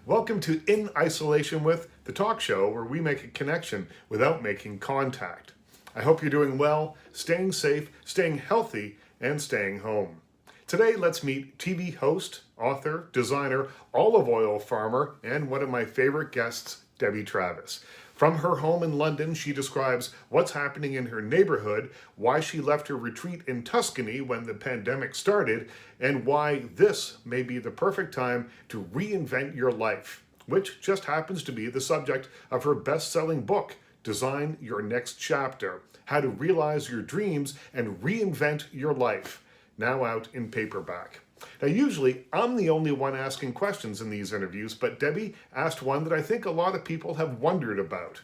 Welcome to In Isolation With, the talk show where we make a connection without making contact. I hope you're doing well, staying safe, staying healthy, and staying home. Today, let's meet TV host, author, designer, olive oil farmer, and one of my favorite guests, Debbie Travis. From her home in London, she describes what's happening in her neighborhood, why she left her retreat in Tuscany when the pandemic started, and why this may be the perfect time to reinvent your life, which just happens to be the subject of her best-selling book, Design Your Next Chapter: How to Realize Your Dreams and Reinvent Your Life, now out in paperback. Now, usually I'm the only one asking questions in these interviews, but Debbie asked one that I think a lot of people have wondered about.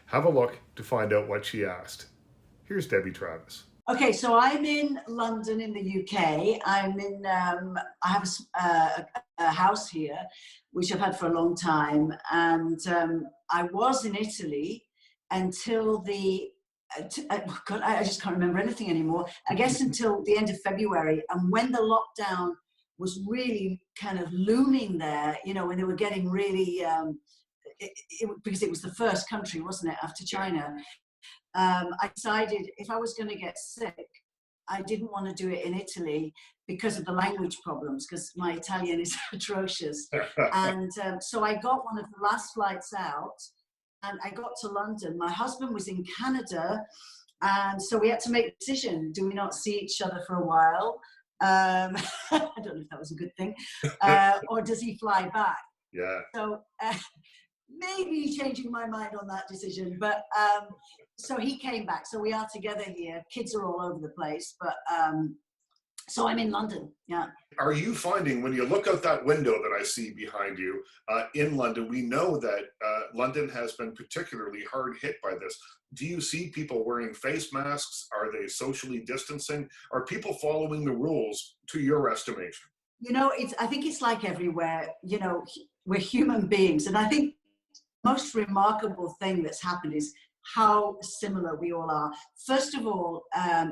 Have a look to find out what she asked. Here's Debbie Travis. Okay, so I'm in London in the UK. I have a house here, which I've had for a long time. And I was in Italy until God, I just can't remember anything anymore. I guess until the end of February. And when the lockdown was really kind of looming there, you know, when they were getting really, because it was the first country, wasn't it, after China, I decided if I was going to get sick, I didn't want to do it in Italy because of the language problems, because my Italian is atrocious. And so I got one of the last flights out, and I got to London. My husband was in Canada, and so we had to make a decision. Do we not see each other for a while? I don't know if that was a good thing. Or does he fly back? Yeah. So maybe changing my mind on that decision. But so he came back. So we are together here. Kids are all over the place. But so I'm in London, yeah. Are you finding, when you look out that window that I see behind you in London, we know that London has been particularly hard hit by this. Do you see people wearing face masks? Are they socially distancing? Are people following the rules to your estimation? You know, I think it's like everywhere. You know, we're human beings. And I think the most remarkable thing that's happened is how similar we all are. First of all,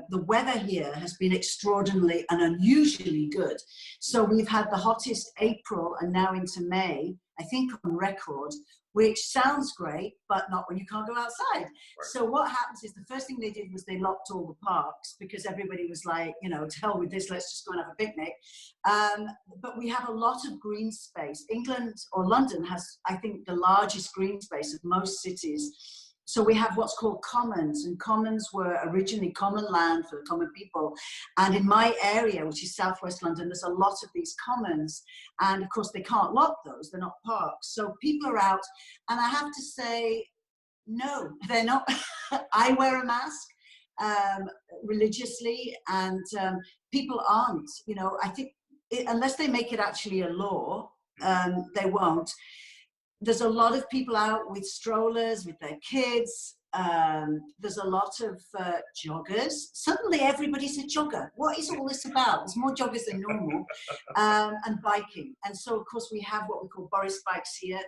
the weather here has been extraordinarily and unusually good. So we've had the hottest April and now into May, I think on record, which sounds great, but not when you can't go outside. Right. So what happens is the first thing they did was they locked all the parks because everybody was like, you know, to hell with this, let's just go and have a picnic. But we have a lot of green space. England or London has, I think, the largest green space of most cities. So we have what's called commons, and commons were originally common land for the common people. And in my area, which is southwest London, there's a lot of these commons. And of course, they can't lock those, they're not parks. So people are out, and I have to say, no, they're not. I wear a mask religiously, and people aren't. You know, I think unless they make it actually a law, they won't. There's a lot of people out with strollers, with their kids. There's a lot of joggers. Suddenly everybody's a jogger. What is all this about? There's more joggers than normal. And biking. And so, of course, we have what we call Boris bikes here,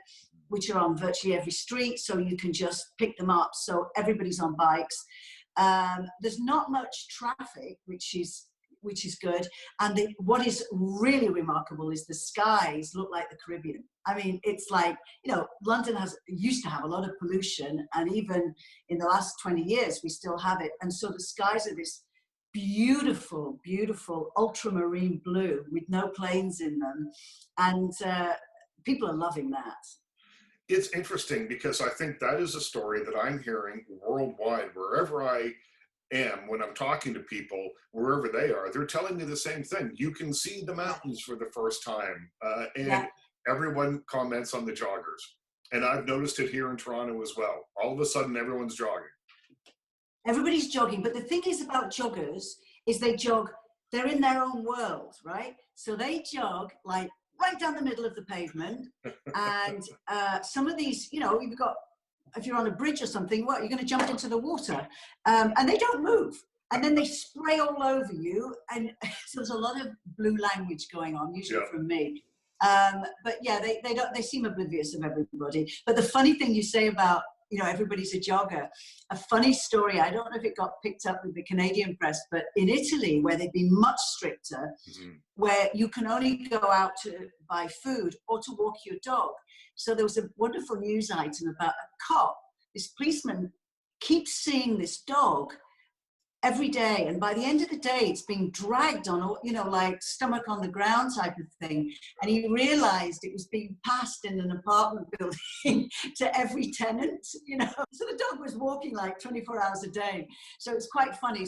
which are on virtually every street. So you can just pick them up. So everybody's on bikes. There's not much traffic, which is good. And what is really remarkable is the skies look like the Caribbean. I mean, it's like, you know, London used to have a lot of pollution, and even in the last 20 years, we still have it. And so the skies are this beautiful, beautiful ultramarine blue with no planes in them. And people are loving that. It's interesting because I think that is a story that I'm hearing worldwide, wherever I am, when I'm talking to people, wherever they are, they're telling me the same thing. You can see the mountains for the first time. And everyone comments on the joggers. And I've noticed it here in Toronto as well. All of a sudden, everyone's jogging. Everybody's jogging. But the thing is about joggers is they're in their own world, right? So they jog like right down the middle of the pavement. And some of these, you know, if you're on a bridge or something, you're going to jump into the water. And they don't move. And then they spray all over you. And so there's a lot of blue language going on, usually from me. But yeah, they seem oblivious of everybody. But the funny thing you say about everybody's a jogger. A funny story, I don't know if it got picked up with the Canadian press, but in Italy, where they've been much stricter, where you can only go out to buy food or to walk your dog. So there was a wonderful news item about a cop. This policeman keeps seeing this dog every day, and by the end of the day it's being dragged on, like stomach on the ground type of thing, and he realized it was being passed in an apartment building to every tenant, so the dog was walking like 24 hours a day. So it's quite funny.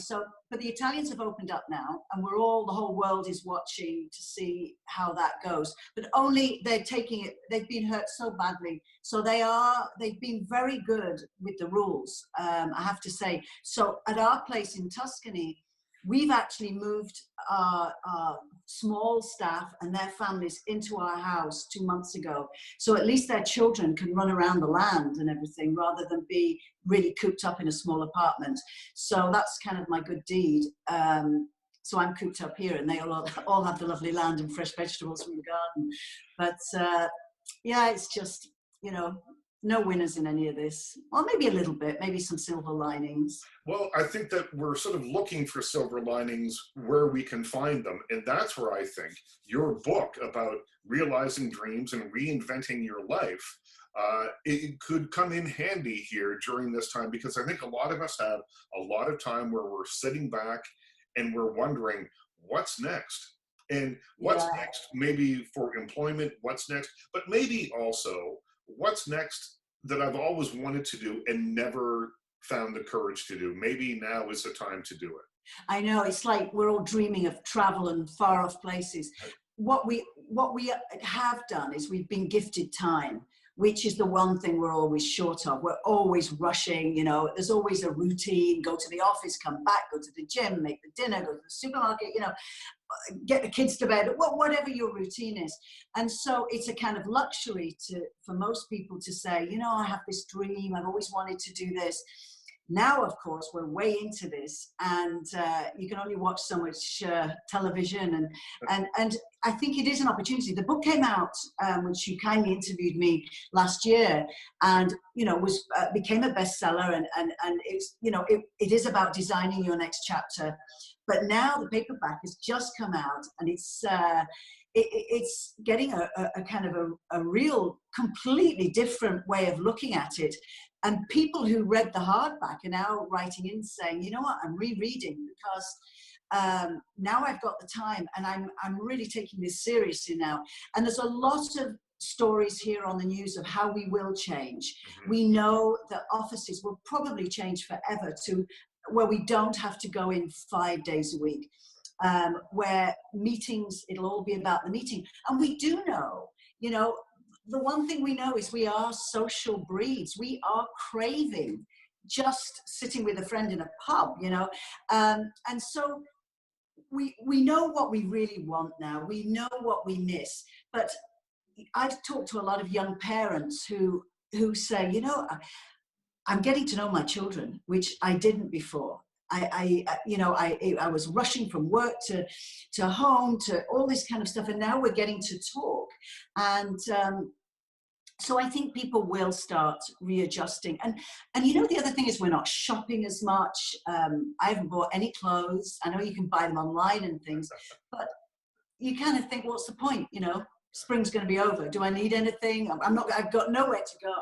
But the Italians have opened up now, and the whole world is watching to see how that goes, but only they're taking it, they've been hurt so badly, so they've been very good with the rules, I have to say. So at our place in Tuscany, we've actually moved our small staff and their families into our house 2 months ago. So at least their children can run around the land and everything, rather than be really cooped up in a small apartment. So that's kind of my good deed. So I'm cooped up here, and they all have the lovely land and fresh vegetables from the garden. But yeah, it's just, no winners in any of this. Well, maybe a little bit, maybe some silver linings. Well, I think that we're sort of looking for silver linings where we can find them. And that's where I think your book about realizing dreams and reinventing your life, it could come in handy here during this time, because I think a lot of us have a lot of time where we're sitting back and we're wondering, what's next? And what's next, maybe for employment, what's next, but maybe also what's next that I've always wanted to do and never found the courage to do. Maybe now is the time to do it. I know, it's like we're all dreaming of travel and far off places. What we have done is we've been gifted time, which is the one thing we're always short of. We're always rushing, there's always a routine: go to the office, come back, go to the gym, make the dinner, go to the supermarket, get the kids to bed, whatever your routine is. And so it's a kind of luxury for most people to say, I have this dream, I've always wanted to do this. Now, of course, we're way into this, and you can only watch so much television, and I think it is an opportunity. The book came out, which you kindly interviewed me last year, and became a bestseller, and it's it is about designing your next chapter. But now the paperback has just come out, and it's getting a kind of a real completely different way of looking at it. And people who read the hardback are now writing in saying, I'm rereading because now I've got the time, and I'm really taking this seriously now. And there's a lot of stories here on the news of how we will change. We know that offices will probably change forever to where we don't have to go in 5 days a week, where meetings, it'll all be about the meeting. And we do know, the one thing we know is we are social breeds. We are craving just sitting with a friend in a pub, and so we know what we really want now. We know what we miss. But I've talked to a lot of young parents who say, I'm getting to know my children, which I didn't before. I was rushing from work to home to all this kind of stuff, and now we're getting to talk. And so I think people will start readjusting. And the other thing is we're not shopping as much. I haven't bought any clothes. I know you can buy them online and things, but you kind of think, what's the point? Spring's going to be over. Do I need anything? I've got nowhere to go.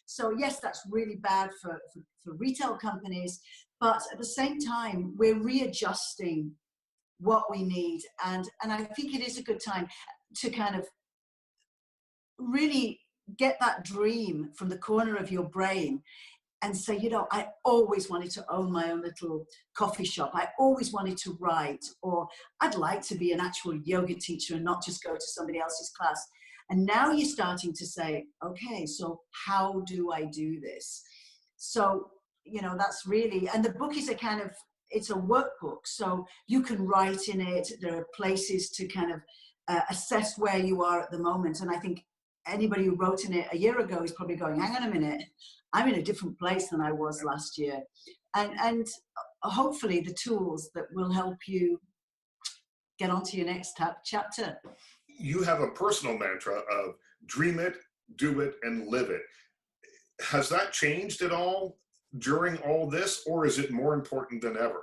So yes, that's really bad for retail companies, but at the same time, we're readjusting what we need. And I think it is a good time to kind of really get that dream from the corner of your brain and say, I always wanted to own my own little coffee shop. I always wanted to write, or I'd like to be an actual yoga teacher and not just go to somebody else's class. And now you're starting to say, okay, so how do I do this? So, that's really, and the book is it's a workbook. So you can write in it. There are places to kind of assess where you are at the moment. And I think anybody who wrote in it a year ago is probably going, hang on a minute, I'm in a different place than I was last year. And hopefully the tools that will help you get onto your next chapter. You have a personal mantra of dream it, do it, and live it. Has that changed at all during all this, or is it more important than ever?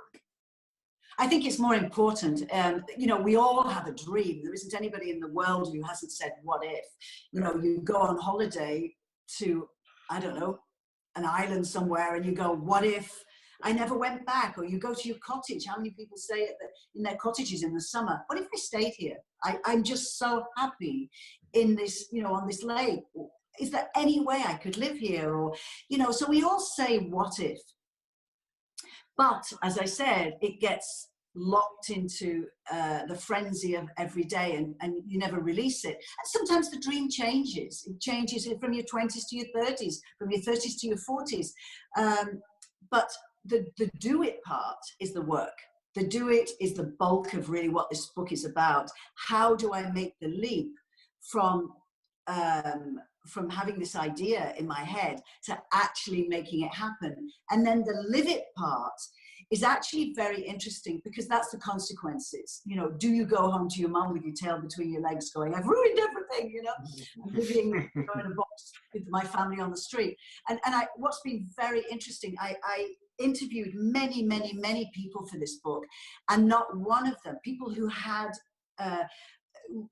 I think it's more important. You know, we all have a dream. There isn't anybody in the world who hasn't said, what if? You know, you go on holiday to, I don't know, an island somewhere and you go, what if I never went back? Or you go to your cottage. How many people stay in their cottages in the summer? What if I stayed here? I'm just so happy in this, you know, on this lake. Is there any way I could live here? Or, you know, so we all say, what if? But as I said, it gets locked into the frenzy of every day, and you never release it. And sometimes the dream changes. It changes from your 20s to your 30s, from your 30s to your 40s. But the do it part is the work. The do it is the bulk of really what this book is about. How do I make the leap from having this idea in my head to actually making it happen? And then the live it part is actually very interesting, because that's the consequences. You know, do you go home to your mum with your tail between your legs going, I've ruined everything, you know, I'm living in a box with my family on the street. And what's been very interesting, I interviewed many people for this book, and not one of them, people who had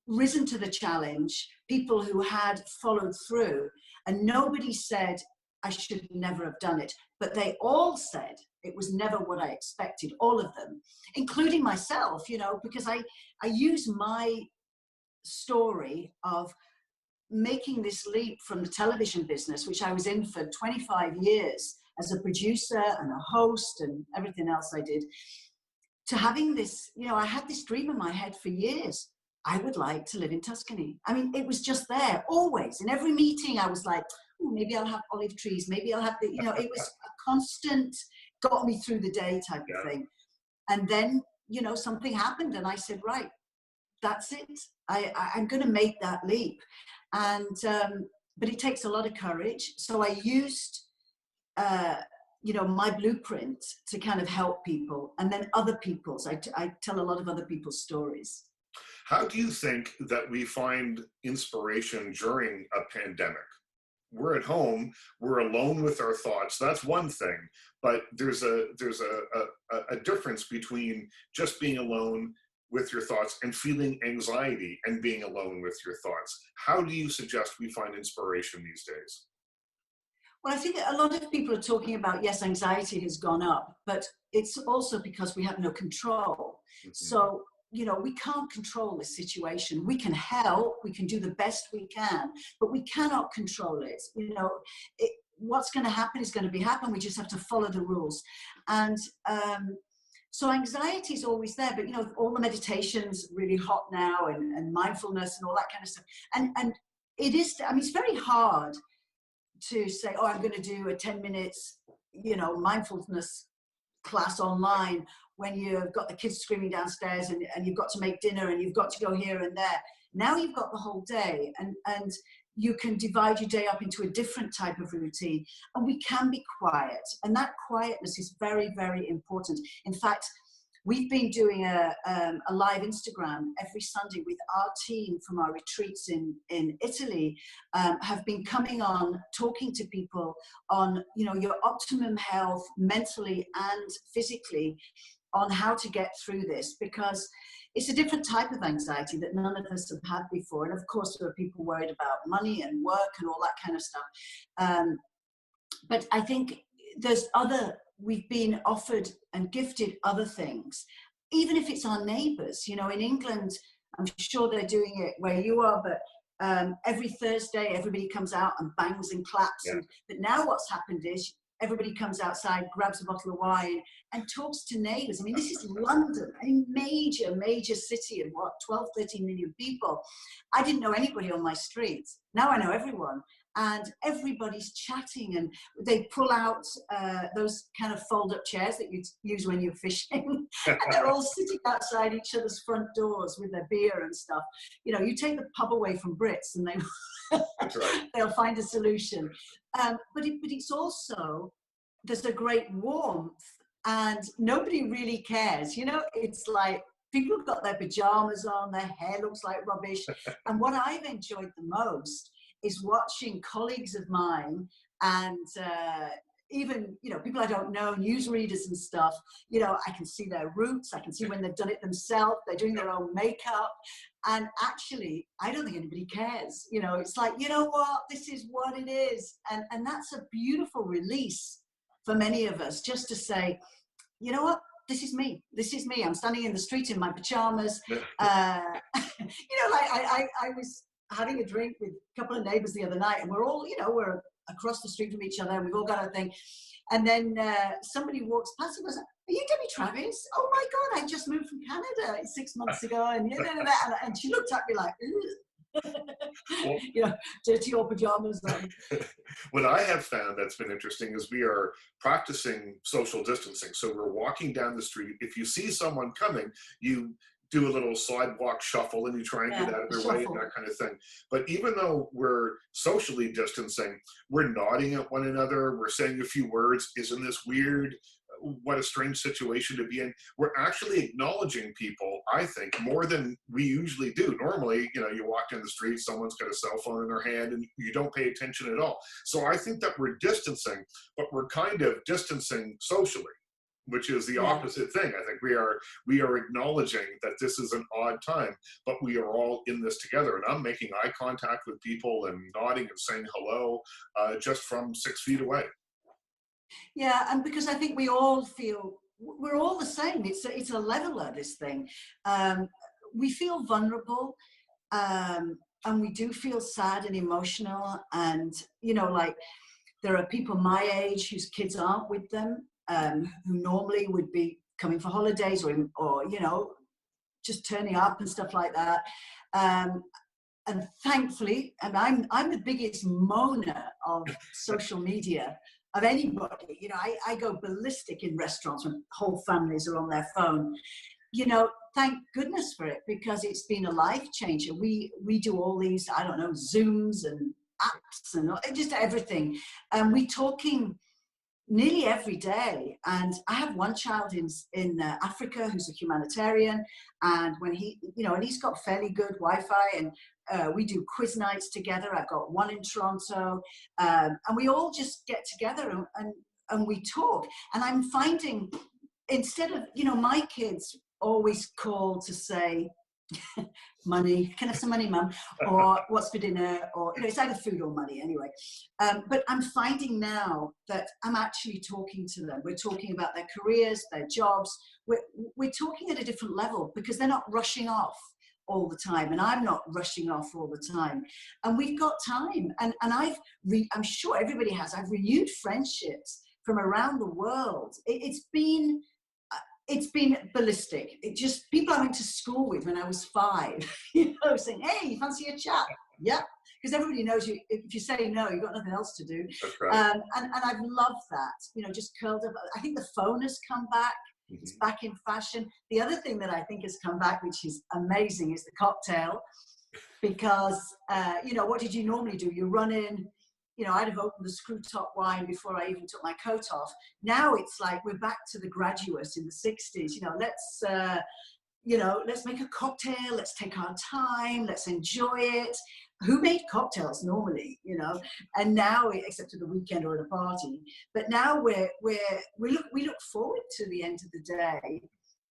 risen to the challenge, people who had followed through, and nobody said, I should never have done it. But they all said, it was never what I expected, all of them, including myself, you know, because I use my story of making this leap from the television business, which I was in for 25 years as a producer and a host and everything else I did, to having this, you know, I had this dream in my head for years. I would like to live in Tuscany. I mean, it was just there, always. In every meeting, I was like, oh, maybe I'll have olive trees. Maybe I'll have the, you know, it was a constant, got me through the day type of thing. And then, you know, something happened and I said, right, that's it. I'm going to make that leap. And, but it takes a lot of courage. So I used, you know, my blueprint to kind of help people, and then other people's. I tell a lot of other people's stories. How do you think that we find inspiration during a pandemic? We're at home, we're alone with our thoughts. That's one thing, but there's a difference between just being alone with your thoughts and feeling anxiety and being alone with your thoughts. How do you suggest we find inspiration these days? Well, I think a lot of people are talking about, yes, anxiety has gone up, but it's also because we have no control. Mm-hmm. So, you know, we can't control this situation. We can help, we can do the best we can, but we cannot control it. You know, what's going to happen is going to be happen. We just have to follow the rules. And so anxiety is always there, but, you know, all the meditation's really hot now, and mindfulness and all that kind of stuff. And it is, I mean, it's very hard to say, oh, I'm going to do a 10 minutes, you know, mindfulness class online when you've got the kids screaming downstairs and you've got to make dinner and you've got to go here and there. Now you've got the whole day, and you can divide your day up into a different type of routine, and we can be quiet. And that quietness is very, very important. In fact, we've been doing a live Instagram every Sunday with our team from our retreats in Italy, have been coming on, talking to people on, you know, your optimum health mentally and physically, on how to get through this, because it's a different type of anxiety that none of us have had before. And of course, there are people worried about money and work and all that kind of stuff. But I think we've been offered and gifted other things, even if it's our neighbors. You know, in England, I'm sure they're doing it where you are, but every Thursday, everybody comes out and bangs and claps. Yeah. But now what's happened is everybody comes outside, grabs a bottle of wine and talks to neighbors. I mean, this is London, a major city of 12, 13 million people. I didn't know anybody on my streets. Now I know everyone. And everybody's chatting, and they pull out those kind of fold-up chairs that you use when you're fishing, and they're all sitting outside each other's front doors with their beer and stuff. You know, you take the pub away from Brits, and That's right. they'll find a solution. But it's also, there's a great warmth, and nobody really cares. You know, it's like people have got their pajamas on, their hair looks like rubbish, and what I've enjoyed the most is watching colleagues of mine And even, people I don't know, newsreaders and stuff, I can see their roots. I can see when they've done it themselves. They're doing their own makeup. And actually, I don't think anybody cares. It's like, you know what, this is what it is. And that's a beautiful release for many of us, just to say, you know what, this is me. This is me. I'm standing in the street in my pajamas. Like I was having a drink with a couple of neighbors the other night, and we're all, we're across the street from each other, and we've all got our thing. And then somebody walks past and goes, "Are you Debbie Travis? Oh my God, I just moved from Canada 6 months ago." And she looked at me like, well, dirty old pajamas on. What I have found that's been interesting is we are practicing social distancing. So we're walking down the street. If you see someone coming, you do a little sidewalk shuffle and you try and get out of their way and that kind of thing. But even though we're socially distancing, we're nodding at one another. We're saying a few words. Isn't this weird? What a strange situation to be in. We're actually acknowledging people, I think, more than we usually do. Normally, you walk down the street, someone's got a cell phone in their hand and you don't pay attention at all. So I think that we're distancing, but we're kind of distancing socially, which is the opposite thing. I think we are acknowledging that this is an odd time, but we are all in this together. And I'm making eye contact with people and nodding and saying hello just from 6 feet away. Yeah, and because I think we all feel we're all the same. It's a leveler, this thing. We feel vulnerable, and we do feel sad and emotional. And like there are people my age whose kids aren't with them, who normally would be coming for holidays or just turning up and stuff like that. And thankfully, and I'm the biggest moaner of social media of anybody. I go ballistic in restaurants when whole families are on their phone. Thank goodness for it, because it's been a life changer. We do all these, I don't know, Zooms and apps and just everything. And we're talking nearly every day. And I have one child in Africa who's a humanitarian, and when and he's got fairly good Wi-Fi, and we do quiz nights together. I've got one in Toronto, and we all just get together and we talk. And I'm finding, instead of, my kids always call to say, money, can I have some money, mum? Or what's for dinner? Or, it's either food or money anyway. But I'm finding now that I'm actually talking to them. We're talking about their careers, their jobs. We're talking at a different level, because they're not rushing off all the time, and I'm not rushing off all the time. And we've got time. And I'm sure everybody has. I've renewed friendships from around the world. It's been ballistic. People I went to school with when I was 5, saying, "Hey, you fancy a chat?" Yeah, because everybody knows you. If you say no, you've got nothing else to do. That's right. And I've loved that. Just curled up. I think the phone has come back. Mm-hmm. It's back in fashion. The other thing that I think has come back, which is amazing, is the cocktail. Because what did you normally do? You run in. I'd have opened the screw top wine before I even took my coat off. Now it's like we're back to the graduates in the 60s. Let's make a cocktail. Let's take our time. Let's enjoy it. Who made cocktails normally? And now, except at the weekend or at a party, but now we look forward to the end of the day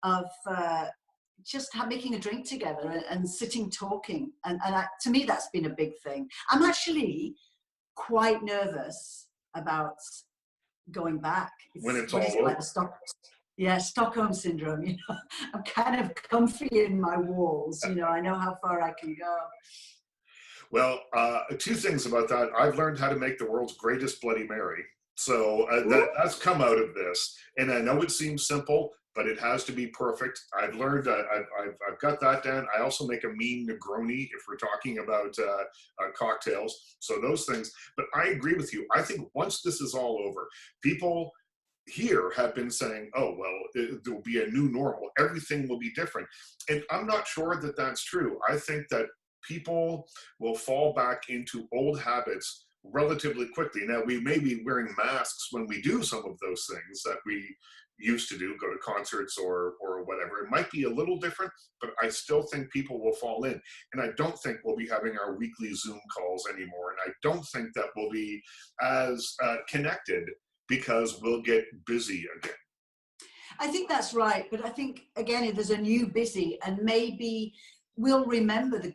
of just making a drink together and sitting talking. And to me, that's been a big thing. I'm actually quite nervous about going back. When it's all over. Like Stockholm syndrome. I'm kind of comfy in my walls. I know how far I can go. Well, 2 things about that. I've learned how to make the world's greatest Bloody Mary. So that's come out of this. And I know it seems simple, but it has to be perfect. I've learned that I've got that down. I also make a mean Negroni if we're talking about cocktails. So those things. But I agree with you. I think once this is all over, people here have been saying, "Oh, well, there will be a new normal. Everything will be different." And I'm not sure that that's true. I think that people will fall back into old habits relatively quickly. Now, we may be wearing masks when we do some of those things that we used to do, go to concerts or whatever. It might be a little different, but I still think people will fall in. And I don't think we'll be having our weekly Zoom calls anymore. And I don't think that we'll be as connected because we'll get busy again. I think that's right, but I think again, if there's a new busy, and maybe we'll remember the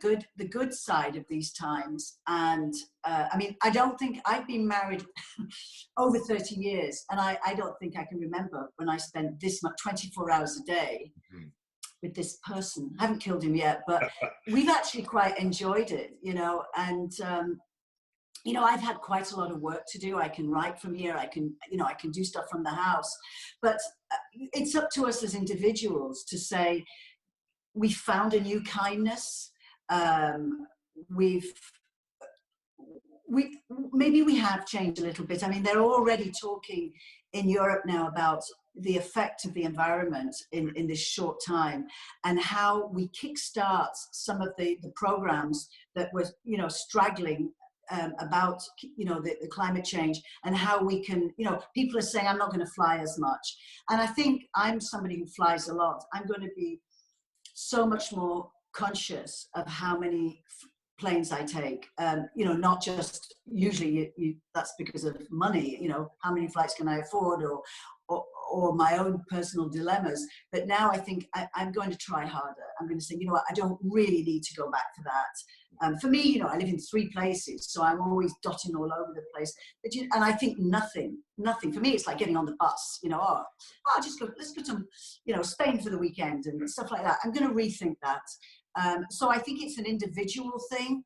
good side of these times. And I mean, I don't think I've been married over 30 years, and I don't think I can remember when I spent this much 24 hours a day with this person. I haven't killed him yet, but we've actually quite enjoyed it, you know. And you know, I've had quite a lot of work to do. I can write from here. I can, you know, I can do stuff from the house. But it's up to us as individuals to say, we found a new kindness. We maybe we have changed a little bit. I mean, they're already talking in Europe now about the effect of the environment in this short time, and how we kickstart some of the programs that were, you know, straggling about, you know, the climate change, and how we can, you know, people are saying, I'm not going to fly as much. And I think I'm somebody who flies a lot. I'm going to be so much more conscious of how many planes I take. You know, not just usually that's because of money, you know, how many flights can I afford, or my own personal dilemmas. But now I think I'm going to try harder. I'm going to say, you know what, I don't really need to go back to that. For me, you know, I live in 3 places, so I'm always dotting all over the place. And I think nothing for me, it's like getting on the bus, you know, I'll just go, let's go to, you know, Spain for the weekend and stuff like that. I'm going to rethink that. So I think it's an individual thing.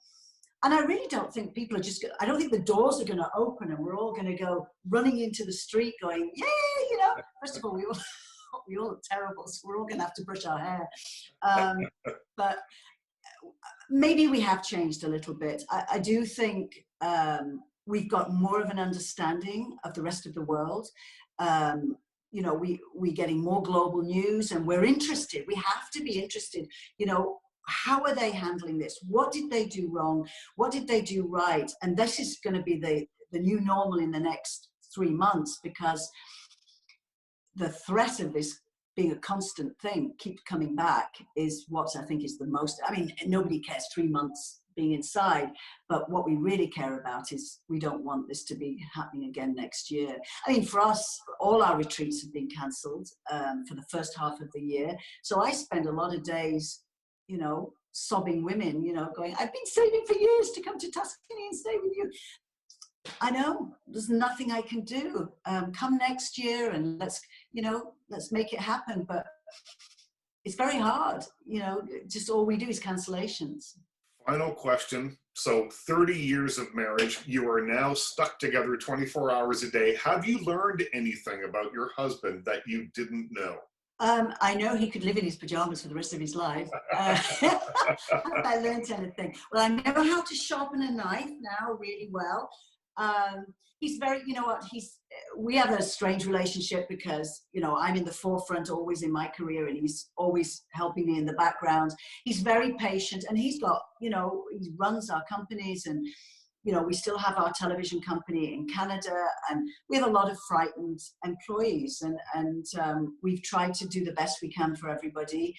And I really don't think people are I don't think the doors are going to open and we're all going to go running into the street going, yeah, you know. First of all, we all look terrible, so we're all going to have to brush our hair. But maybe we have changed a little bit. I do think we've got more of an understanding of the rest of the world. You know, we're getting more global news, and we're interested. We have to be interested, you know. How are they handling this? What did they do wrong? What did they do right? And this is going to be the new normal in the next 3 months, because the threat of this being a constant thing, keep coming back, is what I think is the most. I mean, nobody cares 3 months being inside, but what we really care about is we don't want this to be happening again next year. I mean, for us, all our retreats have been cancelled for the first half of the year. So I spend a lot of days, you know, sobbing women, you know, going, I've been saving for years to come to Tuscany and stay with you. I know there's nothing I can do. Come next year and let's make it happen. But it's very hard, you know, just all we do is cancellations. Final question. So 30 years of marriage, you are now stuck together 24 hours a day. Have you learned anything about your husband that you didn't know? I know he could live in his pajamas for the rest of his life. Have I learned anything? Well, I know how to sharpen a knife now really well. He's very, you know what, we have a strange relationship because, you know, I'm in the forefront always in my career, and he's always helping me in the background. He's very patient, and he's got, you know, he runs our companies, and you know, we still have our television company in Canada, and we have a lot of frightened employees, and we've tried to do the best we can for everybody.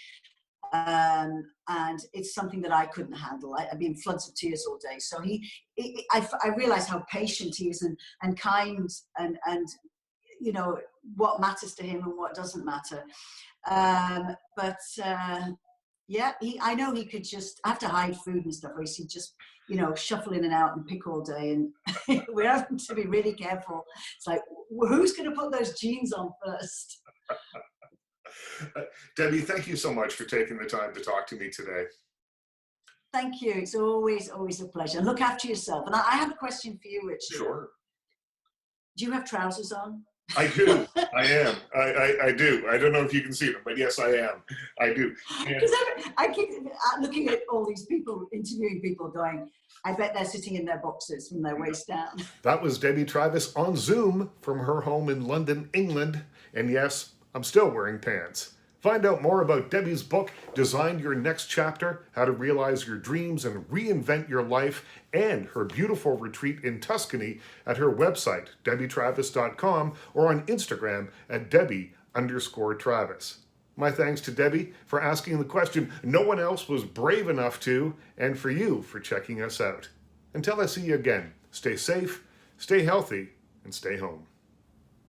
And it's something that I couldn't handle. I've been floods of tears all day. So I realize how patient he is, and kind, and you know, what matters to him and what doesn't matter. Yeah, I know he could just, I have to hide food and stuff, or he'd just, you know, shuffle in and out and pick all day, and we're having to be really careful. It's like, who's going to put those jeans on first? Debbie, thank you so much for taking the time to talk to me today. Thank you. It's always a pleasure. Look after yourself. And I have a question for you, Richard. Sure. Do you have trousers on? I do. I am. I do. I don't know if you can see them, but yes, I am. I do. Because I keep looking at all these people, interviewing people, going, I bet they're sitting in their boxes from their waist down. That was Debbie Travis on Zoom from her home in London, England. And yes, I'm still wearing pants. Find out more about Debbie's book, Design Your Next Chapter, How to Realize Your Dreams and Reinvent Your Life, and her beautiful retreat in Tuscany at her website, debbietravis.com, or on Instagram at Debbie Travis. My thanks to Debbie for asking the question no one else was brave enough to, and for you for checking us out. Until I see you again, stay safe, stay healthy, and stay home.